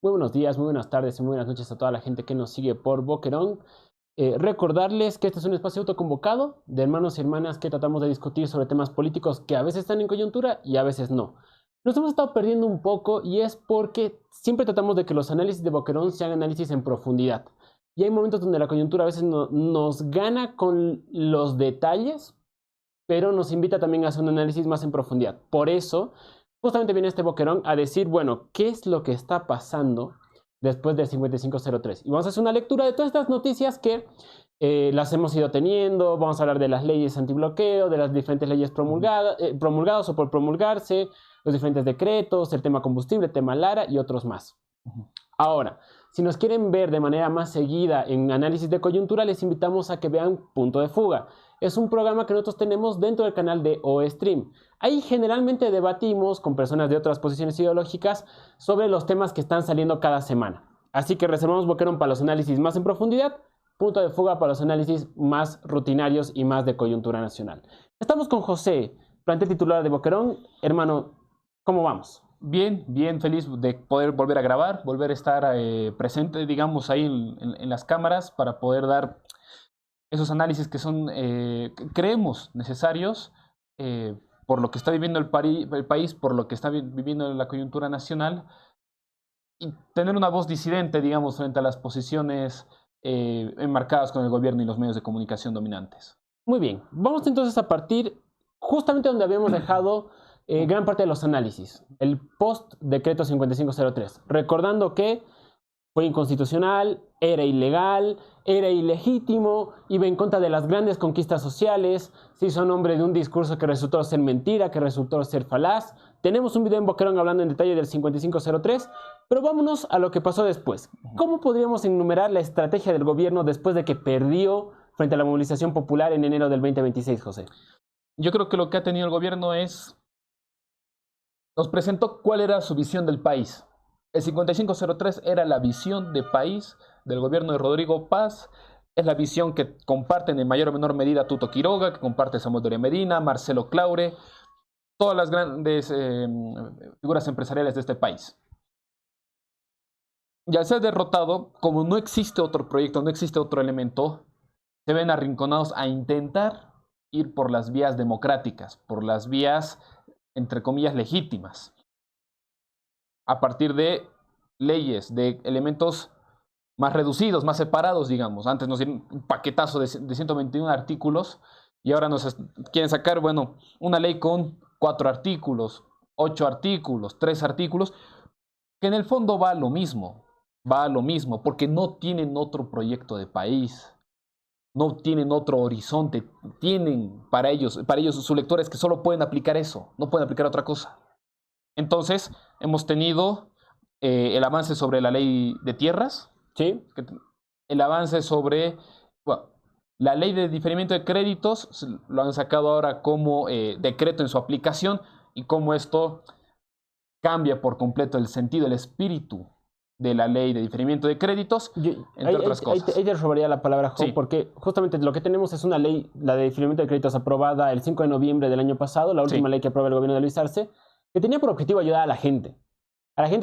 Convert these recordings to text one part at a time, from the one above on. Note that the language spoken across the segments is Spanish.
Muy buenos días, muy buenas tardes y muy buenas noches a toda la gente que nos sigue por Boquerón. Recordarles que este es un espacio autoconvocado de hermanos y hermanas que tratamos de discutir sobre temas políticos que a veces están en coyuntura y a veces no. Nos hemos estado perdiendo un poco y es porque siempre tratamos de que los análisis de Boquerón sean análisis en profundidad. Y hay momentos donde la coyuntura a veces nos gana con los detalles, pero nos invita también a hacer un análisis más en profundidad. Por eso, justamente viene este Boquerón a decir, bueno, ¿qué es lo que está pasando después del 5503? Y vamos a hacer una lectura de todas estas noticias que las hemos ido teniendo. Vamos a hablar de las leyes antibloqueo, de las diferentes leyes promulgadas o por promulgarse, los diferentes decretos, el tema combustible, el tema Lara y otros más. Ahora, si nos quieren ver de manera más seguida en análisis de coyuntura, les invitamos a que vean Punto de Fuga. Es un programa que nosotros tenemos dentro del canal de OStream. Ahí generalmente debatimos con personas de otras posiciones ideológicas sobre los temas que están saliendo cada semana. Así que reservamos Boquerón para los análisis más en profundidad, Punto de Fuga para los análisis más rutinarios y más de coyuntura nacional. Estamos con José, plantel titular de Boquerón. Hermano, ¿cómo vamos? Bien, bien, feliz de poder volver a grabar, volver a estar presente, digamos, ahí en las cámaras para poder dar esos análisis que son, creemos necesarios por lo que está viviendo el país, por lo que está viviendo la coyuntura nacional y tener una voz disidente, digamos, frente a las posiciones enmarcadas con el gobierno y los medios de comunicación dominantes. Muy bien, vamos entonces a partir justamente donde habíamos dejado gran parte de los análisis, el post-decreto 5503, recordando que fue inconstitucional, era ilegal, era ilegítimo, iba en contra de las grandes conquistas sociales, se hizo nombre de un discurso que resultó ser mentira, que resultó ser falaz. Tenemos un video en Boquerón hablando en detalle del 5503, pero vámonos a lo que pasó después. ¿Cómo podríamos enumerar la estrategia del gobierno después de que perdió frente a la movilización popular en enero del 2026, José? Yo creo que lo que ha tenido el gobierno nos presentó cuál era su visión del país. El 5503 era la visión de país del gobierno de Rodrigo Paz, es la visión que comparten en mayor o menor medida Tuto Quiroga, que comparte Samuel Doria Medina, Marcelo Claure, todas las grandes figuras empresariales de este país. Y al ser derrotado, como no existe otro proyecto, no existe otro elemento, se ven arrinconados a intentar ir por las vías democráticas, por las vías, entre comillas, legítimas, a partir de leyes, de elementos más reducidos, más separados, digamos. Antes nos dieron un paquetazo de 121 artículos y ahora nos quieren sacar, bueno, una ley con 4 artículos, 8 artículos, 3 artículos, que en el fondo va a lo mismo, porque no tienen otro proyecto de país. No tienen otro horizonte, tienen para ellos sus lectores que solo pueden aplicar eso, no pueden aplicar otra cosa. Entonces, hemos tenido el avance sobre la ley de tierras, ¿sí? El avance sobre la ley de diferimiento de créditos, lo han sacado ahora como decreto en su aplicación y cómo esto cambia por completo el sentido, el espíritu de la ley de diferimiento de créditos, entre otras cosas. Ella robaría la palabra, Sí. porque justamente lo que tenemos es una ley, la de diferimiento de créditos aprobada el 5 de noviembre del año pasado, la última ley que aprueba el gobierno de Luis Arce, que tenía por objetivo ayudar a la gente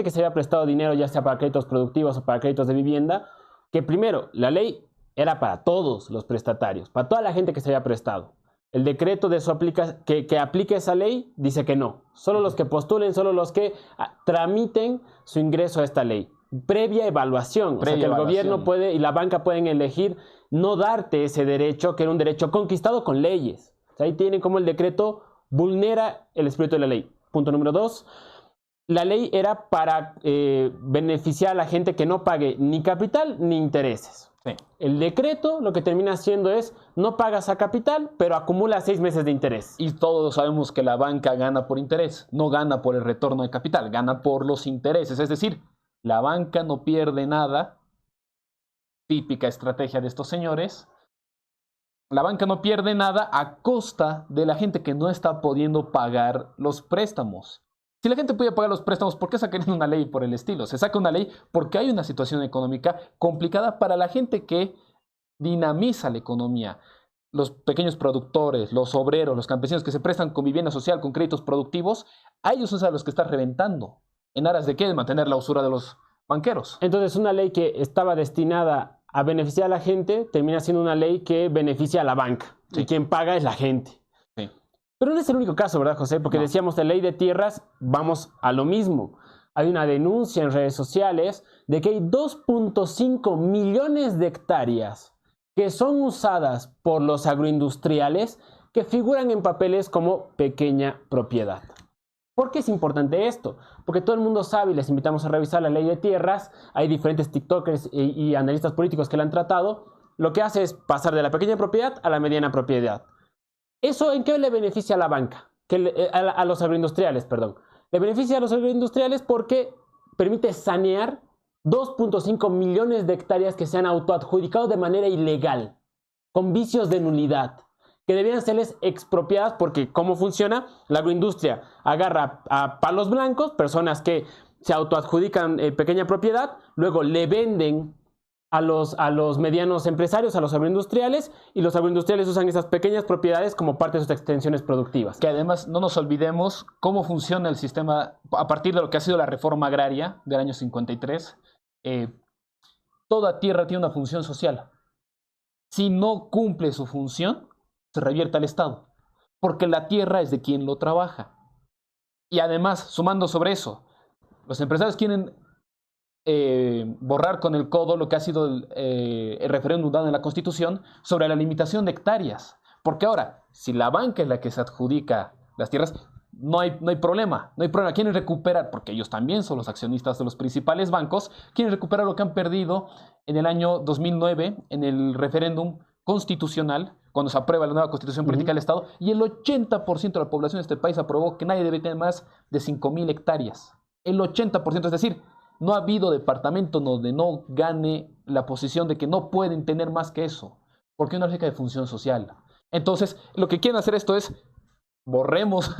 que se había prestado dinero, ya sea para créditos productivos o para créditos de vivienda, que primero, la ley era para todos los prestatarios, para toda la gente que se había prestado. El decreto de que aplique esa ley dice que no, solo los que postulen, solo los que tramiten su ingreso a esta ley. Previa evaluación, o sea que el gobierno puede y la banca pueden elegir no darte ese derecho, que era un derecho conquistado con leyes. O sea, ahí tienen como el decreto vulnera el espíritu de la ley. Punto número 2, la ley era para beneficiar a la gente que no pague ni capital ni intereses. Sí. El decreto lo que termina haciendo es no pagas a capital, pero acumula 6 meses de interés. Y todos sabemos que la banca gana por interés, no gana por el retorno de capital, gana por los intereses. Es decir, la banca no pierde nada, típica estrategia de estos señores. La banca no pierde nada a costa de la gente que no está pudiendo pagar los préstamos. Si la gente puede pagar los préstamos, ¿por qué sacan una ley por el estilo? Se saca una ley porque hay una situación económica complicada para la gente que dinamiza la economía. Los pequeños productores, los obreros, los campesinos que se prestan con vivienda social, con créditos productivos, a ellos es a los que está reventando. ¿En aras de qué? De mantener la usura de los banqueros. Entonces, una ley que estaba destinada a beneficiar a la gente termina siendo una ley que beneficia a la banca. Sí. Y quien paga es la gente. Sí. Pero no es el único caso, ¿verdad, José? Porque No. decíamos de ley de tierras, vamos a lo mismo. Hay una denuncia en redes sociales de que hay 2.5 millones de hectáreas que son usadas por los agroindustriales que figuran en papeles como pequeña propiedad. ¿Por qué es importante esto? Porque todo el mundo sabe y les invitamos a revisar la ley de tierras. Hay diferentes TikTokers y analistas políticos que la han tratado. Lo que hace es pasar de la pequeña propiedad a la mediana propiedad. ¿Eso en qué le beneficia a la banca? A los agroindustriales, perdón. Le beneficia a los agroindustriales porque permite sanear 2.5 millones de hectáreas que se han autoadjudicado de manera ilegal, con vicios de nulidad, que debían serles expropiadas porque, ¿cómo funciona? La agroindustria agarra a palos blancos, personas que se autoadjudican pequeña propiedad, luego le venden a los medianos empresarios, a los agroindustriales, y los agroindustriales usan esas pequeñas propiedades como parte de sus extensiones productivas. Que además no nos olvidemos cómo funciona el sistema a partir de lo que ha sido la reforma agraria del año 53. Toda tierra tiene una función social. Si no cumple su función, se revierte al Estado, porque la tierra es de quien lo trabaja. Y además, sumando sobre eso, los empresarios quieren borrar con el codo lo que ha sido el referéndum dado en la Constitución sobre la limitación de hectáreas. Porque ahora, si la banca es la que se adjudica las tierras, no hay problema. No hay problema. Quieren recuperar, porque ellos también son los accionistas de los principales bancos, quieren recuperar lo que han perdido en el año 2009 en el referéndum constitucional, cuando se aprueba la nueva Constitución Política del Estado, y el 80% de la población de este país aprobó que nadie debe tener más de 5.000 hectáreas. El 80%, es decir, no ha habido departamento donde no gane la posición de que no pueden tener más que eso, porque hay una lógica de función social. Entonces, lo que quieren hacer esto es, borremos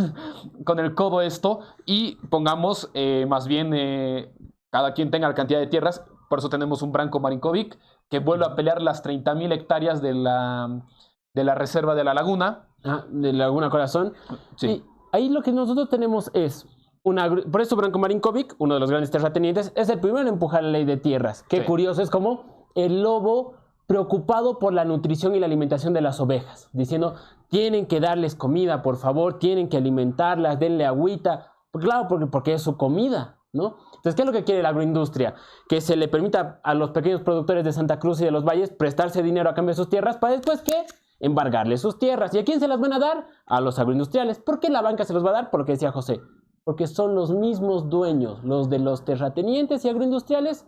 con el codo esto y pongamos más bien cada quien tenga la cantidad de tierras. Por eso tenemos un Branko Marinkovic que vuelve a pelear las 30.000 hectáreas de la reserva de la laguna. De la Laguna Corazón. Sí. Y ahí lo que nosotros tenemos es por eso Branko Marinkovic, uno de los grandes terratenientes, es el primero en empujar la ley de tierras. Qué curioso, es como el lobo preocupado por la nutrición y la alimentación de las ovejas, diciendo, tienen que darles comida, por favor, tienen que alimentarlas, denle agüita. Claro, porque es su comida, ¿no? Entonces, ¿qué es lo que quiere la agroindustria? Que se le permita a los pequeños productores de Santa Cruz y de los valles prestarse dinero a cambio de sus tierras para después, ¿qué? Embargarles sus tierras. ¿Y a quién se las van a dar? A los agroindustriales. ¿Por qué la banca se los va a dar? Por lo que decía José. Porque son los mismos dueños, los de los terratenientes y agroindustriales,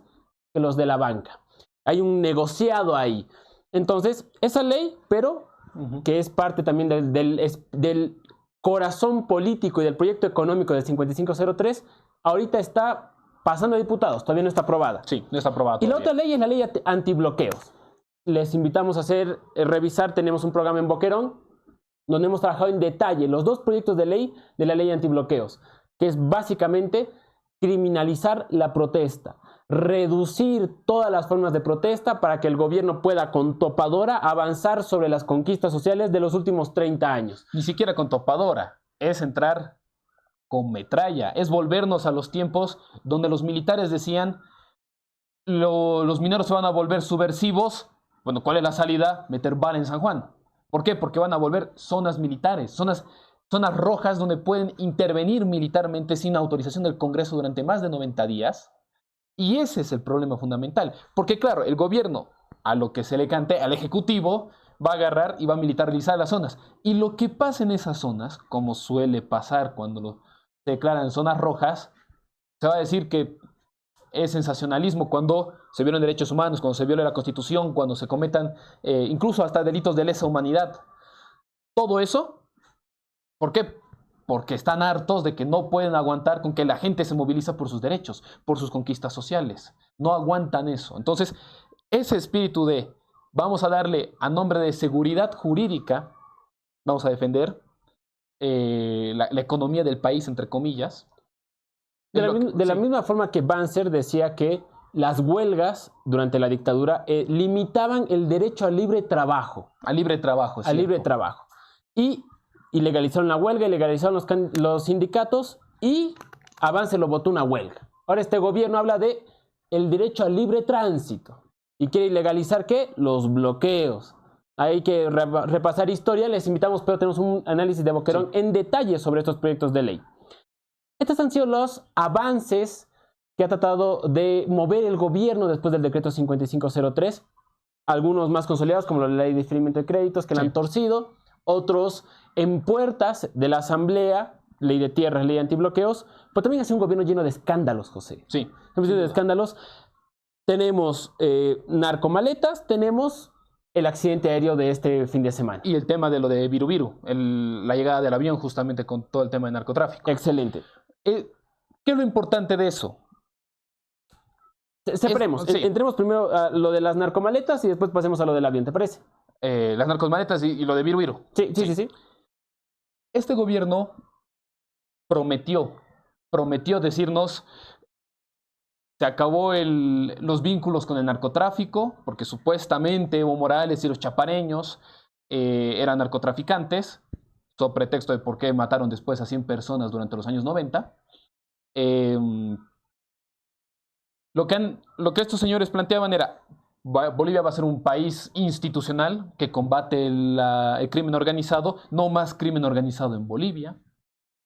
que los de la banca. Hay un negociado ahí. Entonces, esa ley, pero que es parte también del corazón político y del proyecto económico del 5503, ahorita está pasando a diputados, todavía no está aprobada. Sí, no está aprobada Y la todavía. otra ley es la ley antibloqueos. Les invitamos a revisar, tenemos un programa en Boquerón, donde hemos trabajado en detalle los dos proyectos de la ley antibloqueos, que es básicamente criminalizar la protesta, reducir todas las formas de protesta para que el gobierno pueda con topadora avanzar sobre las conquistas sociales de los últimos 30 años. Ni siquiera con topadora, es entrar con metralla, es volvernos a los tiempos donde los militares decían los mineros se van a volver subversivos. Bueno, ¿cuál es la salida? Meter bala en San Juan. ¿Por qué? Porque van a volver zonas militares, zonas rojas donde pueden intervenir militarmente sin autorización del Congreso durante más de 90 días. Y ese es el problema fundamental. Porque claro, el gobierno, a lo que se le cante, al Ejecutivo, va a agarrar y va a militarizar las zonas. Y lo que pasa en esas zonas, como suele pasar cuando se declaran zonas rojas, se va a decir que es sensacionalismo cuando se violan derechos humanos, cuando se viole la Constitución, cuando se cometan incluso hasta delitos de lesa humanidad. Todo eso, ¿por qué? Porque están hartos de que no pueden aguantar con que la gente se moviliza por sus derechos, por sus conquistas sociales. No aguantan eso. Entonces, ese espíritu de vamos a darle a nombre de seguridad jurídica, vamos a defender la economía del país, entre comillas. De la misma forma que Banzer decía que las huelgas durante la dictadura limitaban el derecho al libre trabajo. Al libre trabajo, al libre trabajo. Y ilegalizaron la huelga, ilegalizaron los sindicatos y a Banzer lo votó una huelga. Ahora este gobierno habla de el derecho al libre tránsito. ¿Y quiere ilegalizar qué? Los bloqueos. Hay que repasar historia, les invitamos, pero tenemos un análisis de Boquerón en detalle sobre estos proyectos de ley. Estos han sido los avances que ha tratado de mover el gobierno después del decreto 5503. Algunos más consolidados, como la ley de diferimiento de créditos, que la han torcido. Otros en puertas de la Asamblea, ley de tierras, ley de antibloqueos. Pero también ha sido un gobierno lleno de escándalos, José. Sí. Hemos sido de escándalos. Tenemos narcomaletas, tenemos el accidente aéreo de este fin de semana. Y el tema de lo de Viru Viru, la llegada del avión justamente con todo el tema de narcotráfico. Excelente. ¿Qué es lo importante de eso? Separemos. Entremos primero a lo de las narcomaletas y después pasemos a lo del avión, ¿te parece? Las narcomaletas y lo de Viru Viru. Sí. Este gobierno prometió decirnos: se acabó los vínculos con el narcotráfico, porque supuestamente Evo Morales y los chapareños eran narcotraficantes, sobre pretexto de por qué mataron después a 100 personas durante los años 90. Lo que estos señores planteaban era: Bolivia va a ser un país institucional que combate el crimen organizado, no más crimen organizado en Bolivia.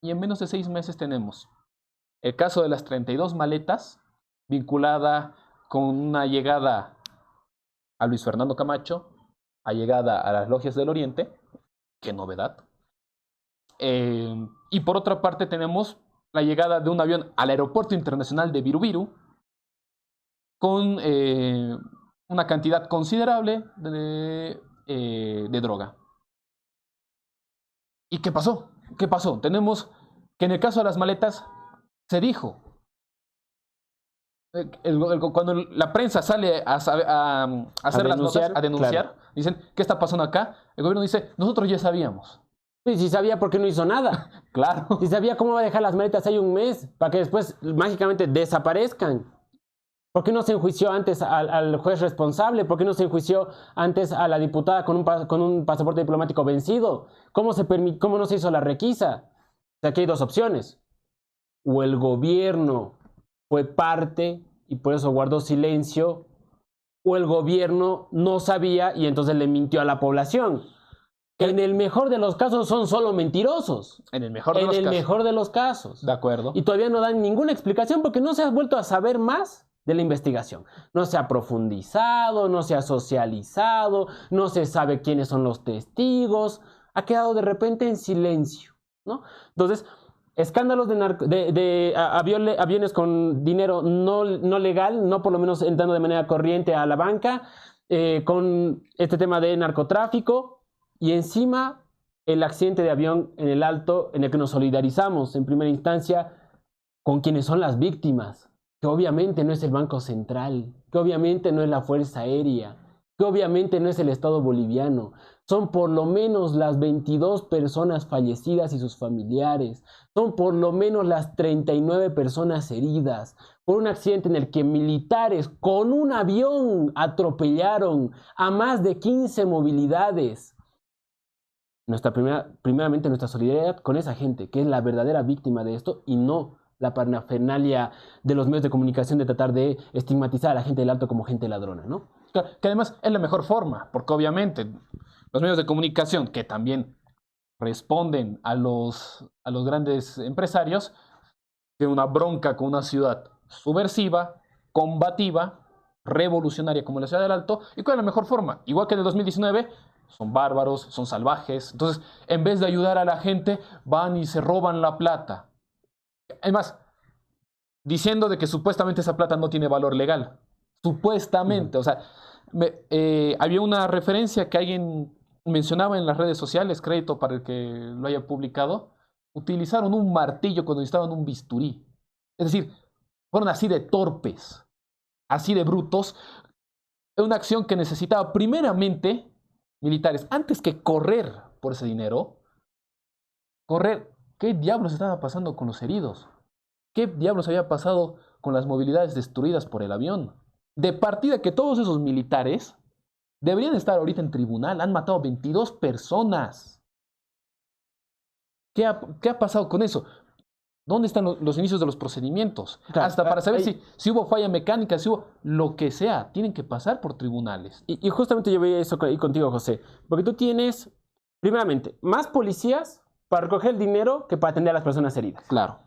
Y en menos de 6 meses tenemos el caso de las 32 maletas, vinculada con una llegada a Luis Fernando Camacho, a llegada a las logias del Oriente. ¡Qué novedad! Y por otra parte tenemos la llegada de un avión al aeropuerto internacional de Viru Viru con una cantidad considerable de droga. ¿Y qué pasó? Tenemos que en el caso de las maletas se dijo, cuando la prensa sale a hacer las notas, a denunciar, claro, dicen: ¿qué está pasando acá? El gobierno dice: nosotros ya sabíamos. Y si sabía, ¿por qué no hizo nada? Claro. Si sabía, ¿cómo va a dejar las maletas ahí un mes para que después mágicamente desaparezcan? ¿Por qué no se enjuició antes al juez responsable? ¿Por qué no se enjuició antes a la diputada con un pasaporte diplomático vencido? ¿Cómo no se hizo la requisa? O sea, aquí hay dos opciones. O el gobierno fue parte y por eso guardó silencio, o el gobierno no sabía y entonces le mintió a la población. En el mejor de los casos son solo mentirosos. En el mejor de los casos. De acuerdo. Y todavía no dan ninguna explicación porque no se ha vuelto a saber más de la investigación. No se ha profundizado, no se ha socializado, no se sabe quiénes son los testigos. Ha quedado de repente en silencio, ¿no? Entonces, escándalos de aviones con dinero no legal, no por lo menos entrando de manera corriente a la banca, con este tema de narcotráfico. Y encima, el accidente de avión en el Alto, en el que nos solidarizamos en primera instancia con quienes son las víctimas, que obviamente no es el Banco Central, que obviamente no es la Fuerza Aérea, que obviamente no es el Estado boliviano. Son por lo menos las 22 personas fallecidas y sus familiares. Son por lo menos las 39 personas heridas por un accidente en el que militares con un avión atropellaron a más de 15 movilidades. Primeramente nuestra solidaridad con esa gente que es la verdadera víctima de esto y no la parafernalia de los medios de comunicación de tratar de estigmatizar a la gente del Alto como gente ladrona, ¿no? Que además es la mejor forma, porque obviamente los medios de comunicación que también responden a los grandes empresarios tienen una bronca con una ciudad subversiva, combativa, revolucionaria como la ciudad del Alto. ¿Y cuál es la mejor forma? Igual que en el 2019, son bárbaros, son salvajes. Entonces, en vez de ayudar a la gente, van y se roban la plata. Además, diciendo de que supuestamente esa plata no tiene valor legal. Supuestamente. O sea, había una referencia que alguien mencionaba en las redes sociales, crédito para el que lo haya publicado. Utilizaron un martillo cuando necesitaban un bisturí. Es decir, fueron así de torpes, así de brutos. Una acción que necesitaba primeramente militares, antes que correr por ese dinero, ¿qué diablos estaba pasando con los heridos? ¿Qué diablos había pasado con las movilidades destruidas por el avión? De partida que todos esos militares deberían estar ahorita en tribunal, han matado 22 personas. ¿Qué ha pasado con eso? ¿Dónde están los inicios de los procedimientos? Claro, Hasta para saber ahí- si hubo falla mecánica, si hubo lo que sea, tienen que pasar por tribunales. y justamente yo veía eso ahí contigo, José, porque tú tienes, primeramente, más policías para recoger el dinero que para atender a las personas heridas. Claro.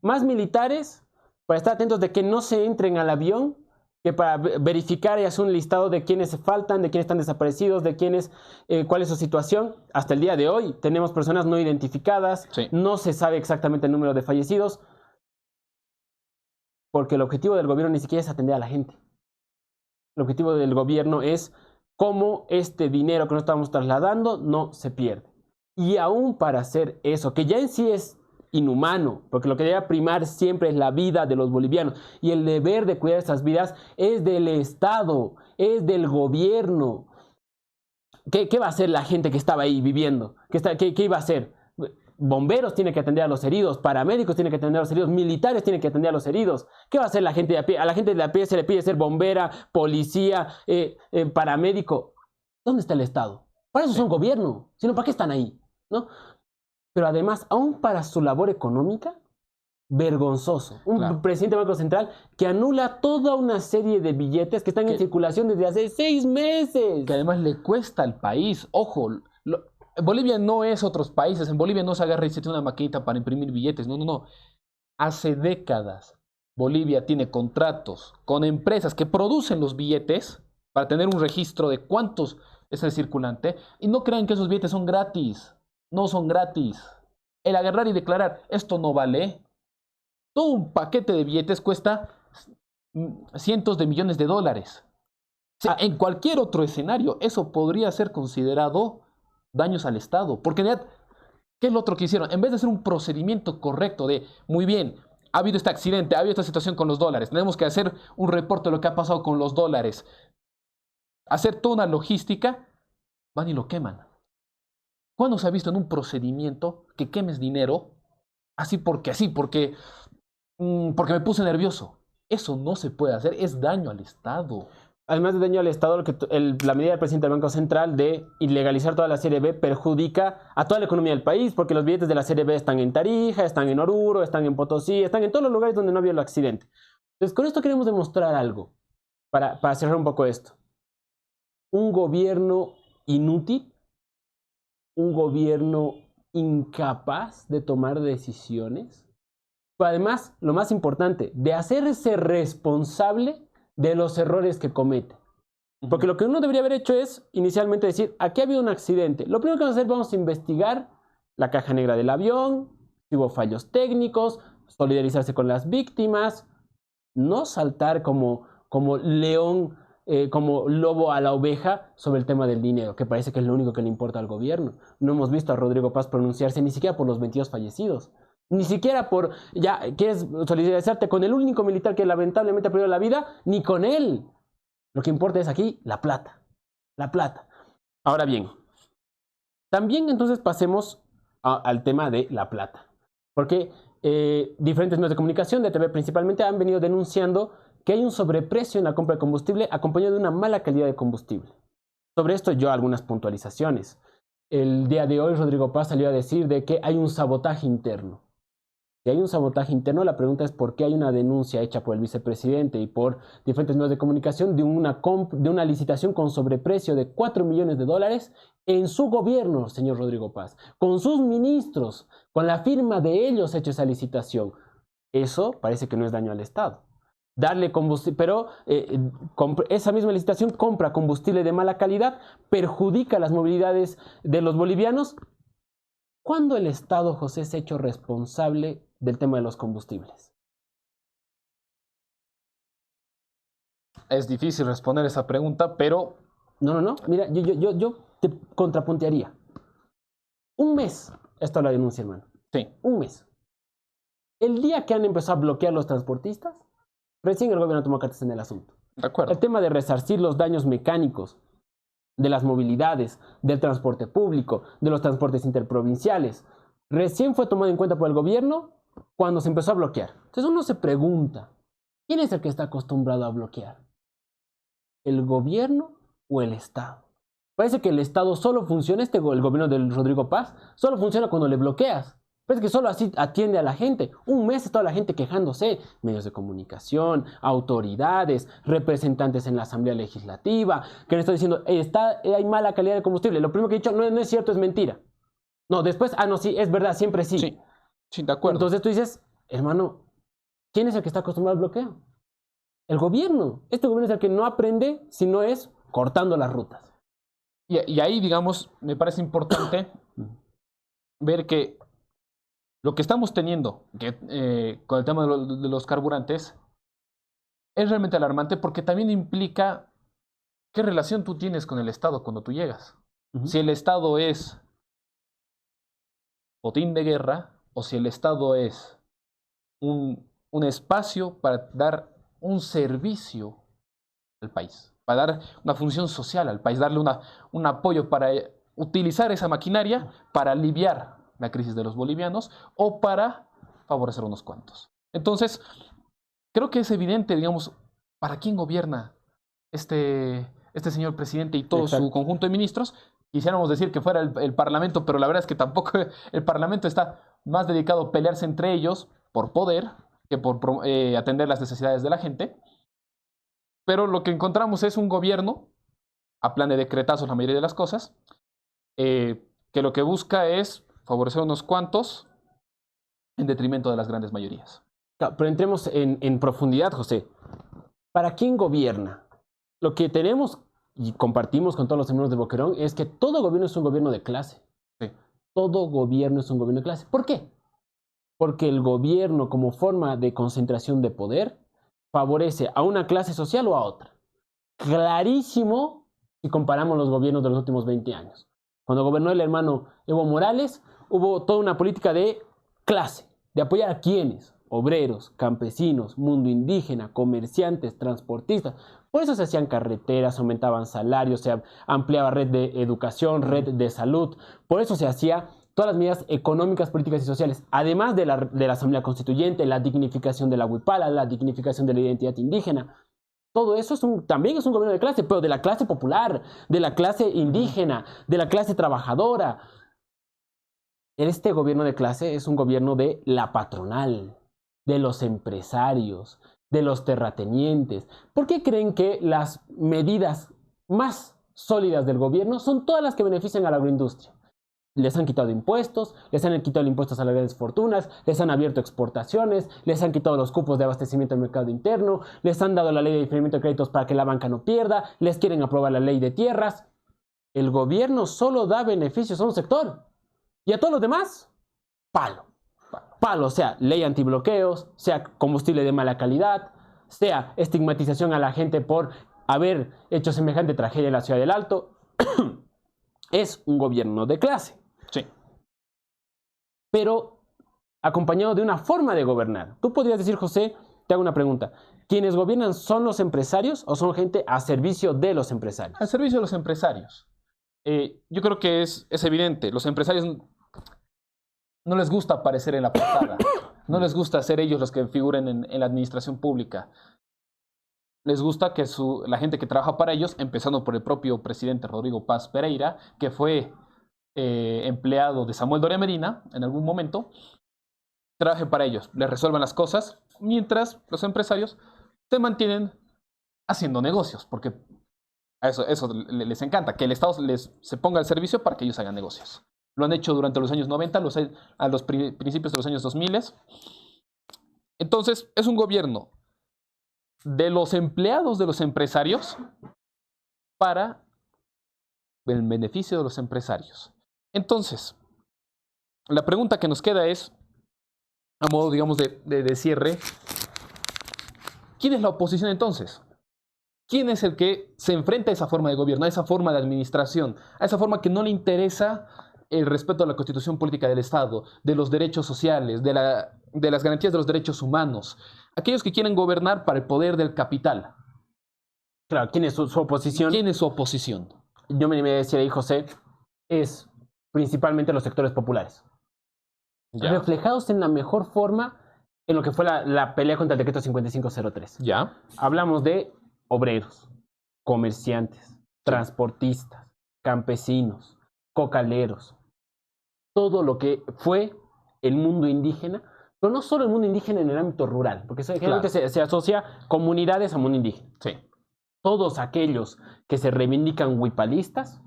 Más militares para estar atentos de que no se entren al avión, que para verificar y hacer un listado de quiénes faltan, de quiénes están desaparecidos, de quiénes, cuál es su situación. Hasta el día de hoy tenemos personas no identificadas, Sí. no se sabe exactamente el número de fallecidos, porque el objetivo del gobierno ni siquiera es atender a la gente. El objetivo del gobierno es cómo este dinero que nos estamos trasladando no se pierde. Y aún para hacer eso, que ya en sí es inhumano, porque lo que debe primar siempre es la vida de los bolivianos. Y el deber de cuidar esas vidas es del Estado, es del gobierno. ¿Qué va a hacer la gente que estaba ahí viviendo? ¿Qué iba a hacer? Bomberos tienen que atender a los heridos, paramédicos tienen que atender a los heridos, militares tienen que atender a los heridos. ¿Qué va a hacer la gente de a pie? A la gente de a pie se le pide ser bombera, policía, paramédico. ¿Dónde está el Estado? Para eso son gobierno, sino ¿para qué están ahí? ¿No? Pero además, aún para su labor económica, vergonzoso. Un presidente del Banco Central que anula toda una serie de billetes que están en circulación desde hace 6 meses. Que además le cuesta al país. Ojo, Bolivia no es otros países. En Bolivia no se agarra y se tiene una maquinita para imprimir billetes. No, no, no. Hace décadas Bolivia tiene contratos con empresas que producen los billetes para tener un registro de cuántos es el circulante. Y no crean que esos billetes son gratis. No son gratis. El agarrar y declarar, esto no vale. Todo un paquete de billetes cuesta cientos de millones de dólares. En cualquier otro escenario, eso podría ser considerado daños al Estado. Porque en realidad, ¿qué es lo otro que hicieron? En vez de hacer un procedimiento correcto de, muy bien, ha habido este accidente, ha habido esta situación con los dólares, tenemos que hacer un reporte de lo que ha pasado con los dólares, hacer toda una logística, van y lo queman. ¿Cuándo se ha visto en un procedimiento que quemes dinero porque me puse nervioso? Eso no se puede hacer, es daño al Estado. Además de daño al Estado, la medida del presidente del Banco Central de ilegalizar toda la Serie B perjudica a toda la economía del país, porque los billetes de la Serie B están en Tarija, están en Oruro, están en Potosí, están en todos los lugares donde no había el accidente. Entonces, con esto queremos demostrar algo, para cerrar un poco esto. Un gobierno inútil, un gobierno incapaz de tomar decisiones, pero además, lo más importante, de hacerse responsable de los errores que comete. Porque lo que uno debería haber hecho es inicialmente decir, aquí ha habido un accidente. Lo primero que vamos a hacer, vamos a investigar la caja negra del avión, si hubo fallos técnicos, solidarizarse con las víctimas, no saltar como león, como lobo a la oveja sobre el tema del dinero, que parece que es lo único que le importa al gobierno. No hemos visto a Rodrigo Paz pronunciarse ni siquiera por los 22 fallecidos. Ni siquiera por, ya, quieres solidarizarte con el único militar que lamentablemente ha perdido la vida, ni con él. Lo que importa es aquí la plata. La plata. Ahora bien, también entonces pasemos al tema de la plata. Porque diferentes medios de comunicación, de TV principalmente, han venido denunciando que hay un sobreprecio en la compra de combustible acompañado de una mala calidad de combustible. Sobre esto yo algunas puntualizaciones. El día de hoy Rodrigo Paz salió a decir de que hay un sabotaje interno. Si hay un sabotaje interno, la pregunta es por qué hay una denuncia hecha por el vicepresidente y por diferentes medios de comunicación de una licitación con sobreprecio de 4 millones de dólares en su gobierno, señor Rodrigo Paz, con sus ministros, con la firma de ellos hecho esa licitación. Eso parece que no es daño al Estado. Darle combustible, pero esa misma licitación compra combustible de mala calidad, perjudica las movilidades de los bolivianos. ¿Cuándo el Estado, José, se ha hecho responsable del tema de los combustibles? Es difícil responder esa pregunta, pero... No. Mira, yo te contrapuntearía. Un mes está la denuncia, hermano. Sí. Un mes. El día que han empezado a bloquear los transportistas, recién el gobierno tomó cartas en el asunto. De acuerdo. El tema de resarcir los daños mecánicos de las movilidades, del transporte público, de los transportes interprovinciales, recién fue tomado en cuenta por el gobierno cuando se empezó a bloquear. Entonces uno se pregunta, ¿quién es el que está acostumbrado a bloquear? ¿El gobierno o el Estado? Parece que el Estado solo funciona, el gobierno del Rodrigo Paz, solo funciona cuando le bloqueas. Pero es que solo así atiende a la gente. Un mes toda la gente quejándose. Medios de comunicación, autoridades, representantes en la Asamblea Legislativa, que le están diciendo, hay mala calidad de combustible. Lo primero que he dicho, no es cierto, es mentira. No, después, no, sí, es verdad, siempre sí. Sí, sí, de acuerdo. Entonces tú dices, hermano, ¿quién es el que está acostumbrado al bloqueo? El gobierno. Este gobierno es el que no aprende si no es cortando las rutas. Y ahí, digamos, me parece importante ver que lo que estamos teniendo con el tema de los carburantes es realmente alarmante porque también implica qué relación tú tienes con el Estado cuando tú llegas. Si el Estado es botín de guerra o si el Estado es un espacio para dar un servicio al país, para dar una función social al país, darle un apoyo para utilizar esa maquinaria para aliviar la crisis de los bolivianos o para favorecer a unos cuantos. Entonces, creo que es evidente, digamos, para quién gobierna este señor presidente y todo su conjunto de ministros. Quisiéramos decir que fuera el Parlamento, pero la verdad es que tampoco el Parlamento está más dedicado a pelearse entre ellos por poder que por atender las necesidades de la gente. Pero lo que encontramos es un gobierno, a plan de decretazos la mayoría de las cosas, que lo que busca es favorecer a unos cuantos en detrimento de las grandes mayorías. Pero entremos en profundidad, José. ¿Para quién gobierna? Lo que tenemos y compartimos con todos los miembros de Boquerón es que todo gobierno es un gobierno de clase. Sí. Todo gobierno es un gobierno de clase. ¿Por qué? Porque el gobierno, como forma de concentración de poder, favorece a una clase social o a otra. Clarísimo si comparamos los gobiernos de los últimos 20 años. Cuando gobernó el hermano Evo Morales, hubo toda una política de clase, de apoyar a quienes, obreros, campesinos, mundo indígena, comerciantes, transportistas. Por eso se hacían carreteras, aumentaban salarios, se ampliaba red de educación, red de salud. Por eso se hacía todas las medidas económicas, políticas y sociales, además de la Asamblea Constituyente, la dignificación de la huipala, la dignificación de la identidad indígena. Todo eso también es un gobierno de clase, pero de la clase popular, de la clase indígena, de la clase trabajadora. Este gobierno de clase es un gobierno de la patronal, de los empresarios, de los terratenientes. ¿Por qué creen que las medidas más sólidas del gobierno son todas las que benefician a la agroindustria? Les han quitado impuestos, les han quitado impuestos a las grandes fortunas, les han abierto exportaciones, les han quitado los cupos de abastecimiento del mercado interno, les han dado la ley de diferimiento de créditos para que la banca no pierda, les quieren aprobar la ley de tierras. El gobierno solo da beneficios a un sector y a todos los demás, palo. Palo, sea ley antibloqueos, sea combustible de mala calidad, sea estigmatización a la gente por haber hecho semejante tragedia en la ciudad del Alto. Es un gobierno de clase. Sí. Pero acompañado de una forma de gobernar. Tú podrías decir, José, te hago una pregunta. ¿Quienes gobiernan son los empresarios o son gente a servicio de los empresarios? Al servicio de los empresarios. Yo creo que es evidente. Los empresarios no les gusta aparecer en la portada. No les gusta ser ellos los que figuren en la administración pública. Les gusta que la gente que trabaja para ellos, empezando por el propio presidente Rodrigo Paz Pereira, que fue empleado de Samuel Doria Medina en algún momento, trabaje para ellos, les resuelvan las cosas, mientras los empresarios se mantienen haciendo negocios, porque a eso les encanta, que el Estado se ponga al servicio para que ellos hagan negocios. Lo han hecho durante los años 90, a los principios de los años 2000. Entonces, es un gobierno de los empleados de los empresarios para el beneficio de los empresarios. Entonces, la pregunta que nos queda es, a modo, digamos, de cierre, ¿quién es la oposición entonces? ¿Quién es el que se enfrenta a esa forma de gobierno, a esa forma de administración, a esa forma que no le interesa el respeto a la constitución política del Estado, de los derechos sociales, de las garantías de los derechos humanos? Aquellos que quieren gobernar para el poder del capital. Claro, ¿quién es su oposición? ¿Quién es su oposición? Yo me decía ahí, José, es principalmente los sectores populares. Ya. Reflejados en la mejor forma en lo que fue la pelea contra el decreto 5503. Ya. Hablamos de obreros, comerciantes, transportistas, campesinos, cocaleros. Todo lo que fue el mundo indígena, pero no solo el mundo indígena en el ámbito rural, porque generalmente se asocia comunidades a mundo indígena. Sí. Todos aquellos que se reivindican huipalistas,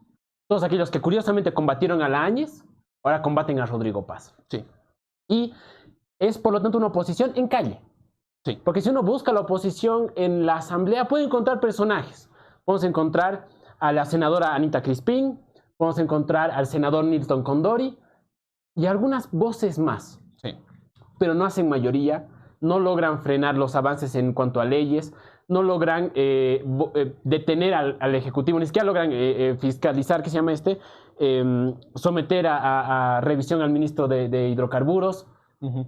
todos aquellos que curiosamente combatieron a la Áñez, ahora combaten a Rodrigo Paz. Sí. Y es por lo tanto una oposición en calle. Sí. Porque si uno busca la oposición en la asamblea, puede encontrar personajes. Vamos a encontrar a la senadora Anita Crispín, vamos a encontrar al senador Nilton Condori y algunas voces más. Sí. Pero no hacen mayoría, no logran frenar los avances en cuanto a leyes, no logran detener al Ejecutivo, ni siquiera logran fiscalizar, ¿qué se llama someter a revisión al ministro de Hidrocarburos. Uh-huh.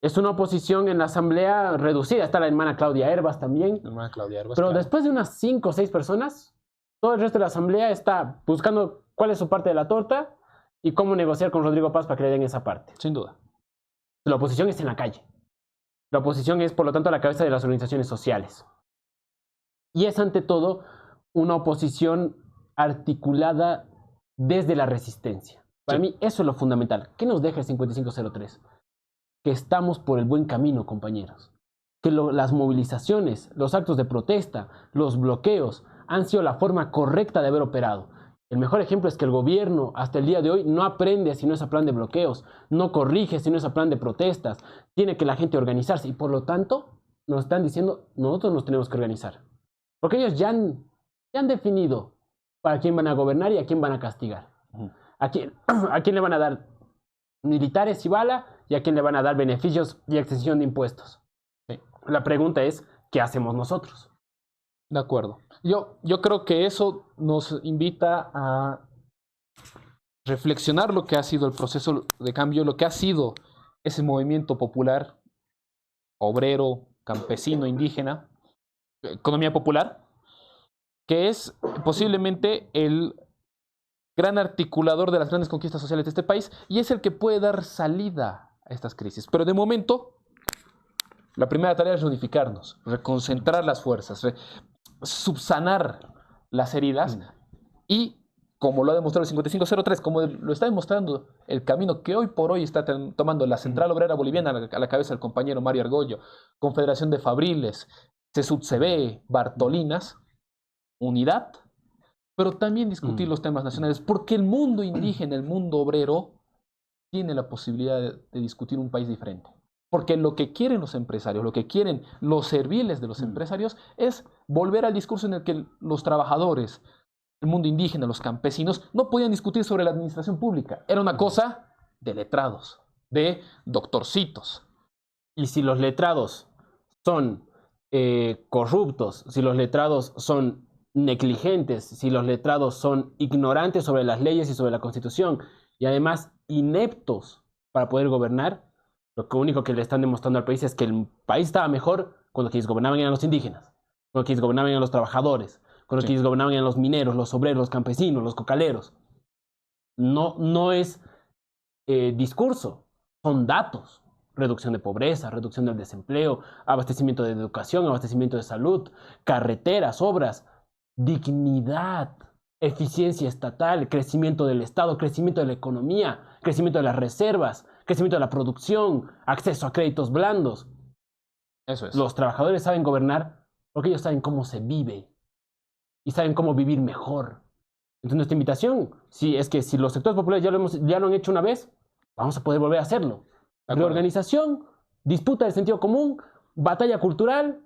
Es una oposición en la asamblea reducida. Está la hermana Claudia Herbas también. La hermana Claudia Herbas, pero claro. Después de unas 5 o 6 personas, todo el resto de la asamblea está buscando cuál es su parte de la torta y cómo negociar con Rodrigo Paz para que le den esa parte. Sin duda. La oposición es en la calle. La oposición es, por lo tanto, a la cabeza de las organizaciones sociales. Y es, ante todo, una oposición articulada desde la resistencia. Para mí, eso es lo fundamental. ¿Qué nos deja el 5503? Que estamos por el buen camino, compañeros. Que las movilizaciones, los actos de protesta, los bloqueos, han sido la forma correcta de haber operado. El mejor ejemplo es que el gobierno hasta el día de hoy no aprende si no es a plan de bloqueos, no corrige si no es a plan de protestas, tiene que la gente organizarse y por lo tanto nos están diciendo nosotros nos tenemos que organizar. Porque ellos ya han definido para quién van a gobernar y a quién van a castigar. A quién le van a dar militares y bala y a quién le van a dar beneficios y exención de impuestos. Sí. La pregunta es, ¿qué hacemos nosotros? De acuerdo. Yo creo que eso nos invita a reflexionar lo que ha sido el proceso de cambio, lo que ha sido ese movimiento popular, obrero, campesino, indígena, economía popular, que es posiblemente el gran articulador de las grandes conquistas sociales de este país y es el que puede dar salida a estas crisis. Pero de momento, la primera tarea es reunificarnos, reconcentrar las fuerzas, subsanar las heridas y, como lo ha demostrado el 5503, como lo está demostrando el camino que hoy por hoy está tomando la Central Obrera Boliviana a la cabeza del compañero Mario Argollo, Confederación de Fabriles, CSUTCB, Bartolinas, unidad, pero también discutir los temas nacionales, porque el mundo indígena, el mundo obrero, tiene la posibilidad de discutir un país diferente. Porque lo que quieren los empresarios, lo que quieren los serviles de los empresarios es volver al discurso en el que los trabajadores, el mundo indígena, los campesinos, no podían discutir sobre la administración pública. Era una cosa de letrados, de doctorcitos. Y si los letrados son corruptos, si los letrados son negligentes, si los letrados son ignorantes sobre las leyes y sobre la Constitución, y además ineptos para poder gobernar, lo único que le están demostrando al país es que el país estaba mejor cuando quienes gobernaban eran los indígenas, cuando quienes gobernaban eran los trabajadores, cuando quienes gobernaban eran los mineros, los obreros, los campesinos, los cocaleros. No es discurso, son datos. Reducción de pobreza, reducción del desempleo, abastecimiento de educación, abastecimiento de salud, carreteras, obras, dignidad, eficiencia estatal, crecimiento del Estado, crecimiento de la economía, crecimiento de las reservas, crecimiento de la producción, acceso a créditos blandos. Eso es. Los trabajadores saben gobernar porque ellos saben cómo se vive y saben cómo vivir mejor. Entonces nuestra invitación, es que si los sectores populares ya lo han hecho una vez, vamos a poder volver a hacerlo. Reorganización, disputa del sentido común, batalla cultural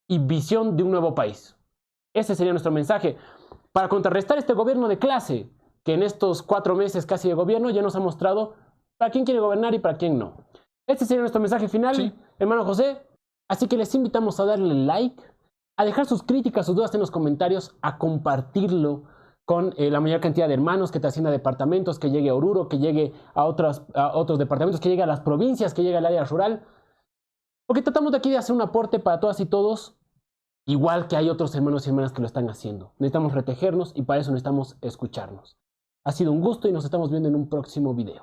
y visión de un nuevo país. Ese sería nuestro mensaje para contrarrestar este gobierno de clase que en estos 4 meses casi de gobierno ya nos ha mostrado para quién quiere gobernar y para quién no. Este sería nuestro mensaje final, hermano José. Así que les invitamos a darle like, a dejar sus críticas, sus dudas en los comentarios, a compartirlo con la mayor cantidad de hermanos, que trascienda a departamentos, que llegue a Oruro, que llegue a otros departamentos, que llegue a las provincias, que llegue al área rural. Porque tratamos de aquí de hacer un aporte para todas y todos, igual que hay otros hermanos y hermanas que lo están haciendo. Necesitamos retejernos y para eso necesitamos escucharnos. Ha sido un gusto y nos estamos viendo en un próximo video.